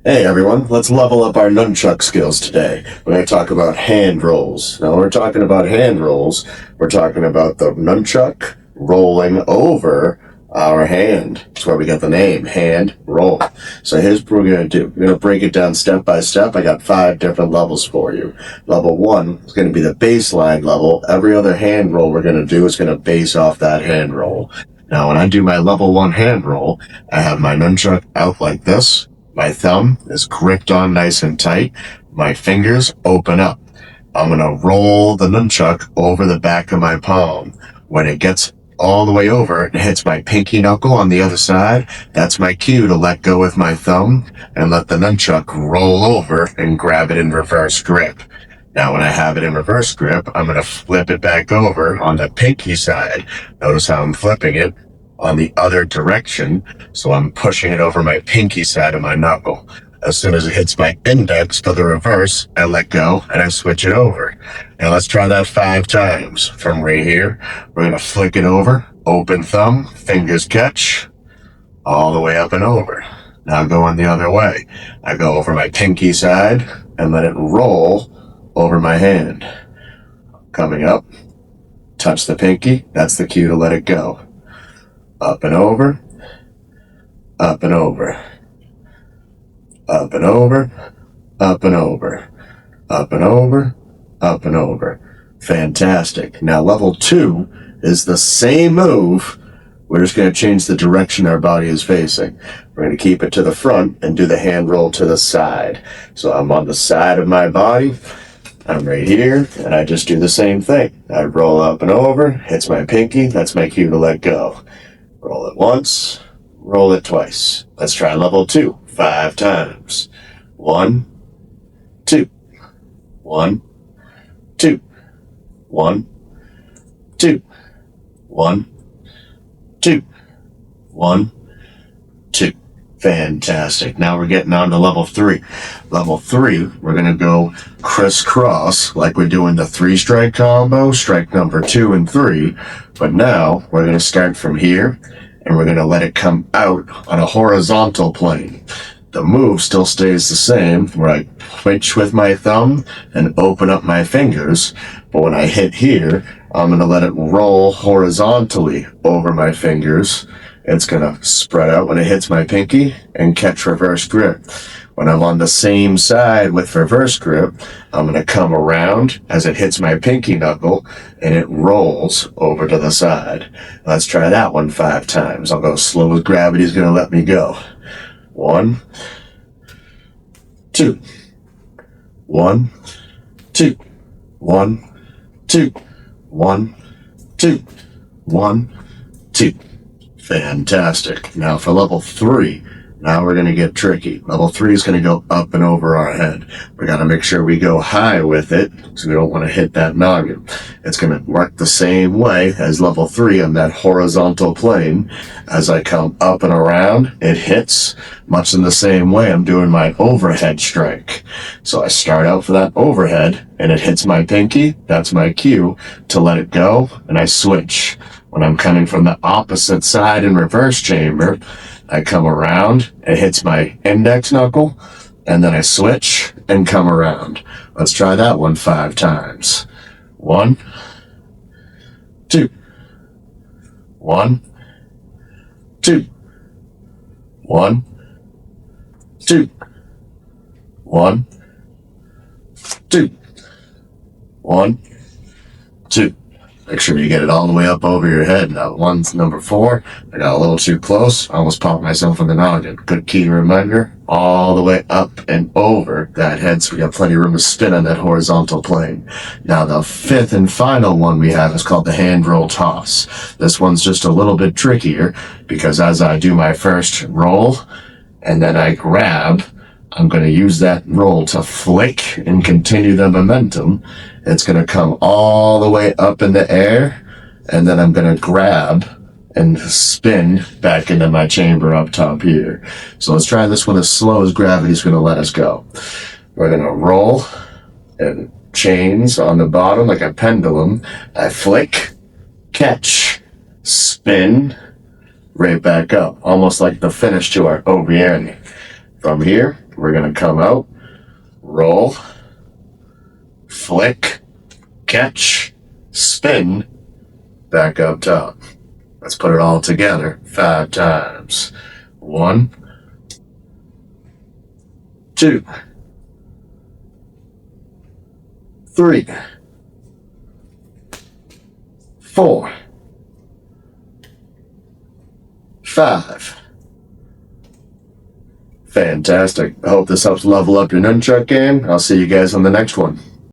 Hey everyone, let's level up our nunchuck skills today. We're going to talk about hand rolls. Now, when we're talking about hand rolls, we're talking about the nunchuck rolling over our hand. That's where we get the name, hand roll. So here's what we're going to do. We're going to break it down step by step. I got 5 different levels for you. Level 1 is going to be the baseline level. Every other hand roll we're going to do is going to base off that hand roll. Now, when I do my level 1 hand roll, I have my nunchuck out like this. My thumb is gripped on nice and tight. My fingers open up. I'm going to roll the nunchuck over the back of my palm. When it gets all the way over and hits my pinky knuckle on the other side, that's my cue to let go with my thumb and let the nunchuck roll over and grab it in reverse grip. Now, when I have it in reverse grip, I'm going to flip it back over on the pinky side. Notice how I'm flipping it on the other direction, so I'm pushing it over my pinky side of my knuckle. As soon as it hits my index for the reverse, I let go and I switch it over. Now let's try that 5 times. From right here, we're going to flick it over, open thumb, fingers catch, all the way up and over. Now go on the other way. I go over my pinky side and let it roll over my hand. Coming up, touch the pinky, that's the cue to let it go. Up and over, up and over, up and over, up and over, up and over, up and over. Fantastic. Now level 2 is the same move. We're just going to change the direction our body is facing. We're going to keep it to the front and do the hand roll to the side. So I'm on the side of my body. I'm right here, and I just do the same thing. I roll up and over, hits my pinky, that's my cue to let go. Roll it once, roll it twice. Let's try level 2, 5 times. 1, 2, 1, 2, 1, 2, 1, 2, 1, 2. Fantastic. Now we're getting on to level 3. Level 3, we're going to go crisscross like we're doing the 3-strike combo, strike number 2 and 3. But now we're going to start from here and we're going to let it come out on a horizontal plane. The move still stays the same, where I twitch with my thumb and open up my fingers. But when I hit here, I'm going to let it roll horizontally over my fingers. It's going to spread out when it hits my pinky and catch reverse grip. When I'm on the same side with reverse grip, I'm going to come around as it hits my pinky knuckle and it rolls over to the side. Let's try that one 5 times. I'll go slow as gravity's going to let me go. 1, 2, 1, 2, 1, 2, 1, 2, 1, 2. Fantastic. Now for level 3, now we're going to get tricky. Level 3 is going to go up and over our head. We got to make sure we go high with it, so we don't want to hit that noggin. It's going to work the same way as level 3 on that horizontal plane. As I come up and around, it hits much in the same way I'm doing my overhead strike. So I start out for that overhead, and it hits my pinky. That's my cue to let it go, and I switch. When I'm coming from the opposite side in reverse chamber, I come around, it hits my index knuckle, and then I switch and come around. Let's try that one 5 times. 1, 2, 1, 2, 1, 2, 1, 2, 1, 2. Make sure you get it all the way up over your head. Now, one's number 4. I got a little too close. I almost popped myself in the noggin. Good key reminder. All the way up and over that head, so we got plenty of room to spin on that horizontal plane. Now, the 5th and final one we have is called the hand roll toss. This one's just a little bit trickier because as I do my first roll and then I grab, I'm going to use that roll to flick and continue the momentum. It's going to come all the way up in the air, and then I'm going to grab and spin back into my chamber up top here. So let's try this one as slow as gravity's going to let us go. We're going to roll and chains on the bottom like a pendulum. I flick, catch, spin, right back up, almost like the finish to our Obierne. From here, We're going to come out, roll, flick, catch, spin, back up top. Let's put it all together 5 times. 1, 2, 3, 4, 5. Fantastic. I hope this helps level up your nunchuck game. I'll see you guys on the next one.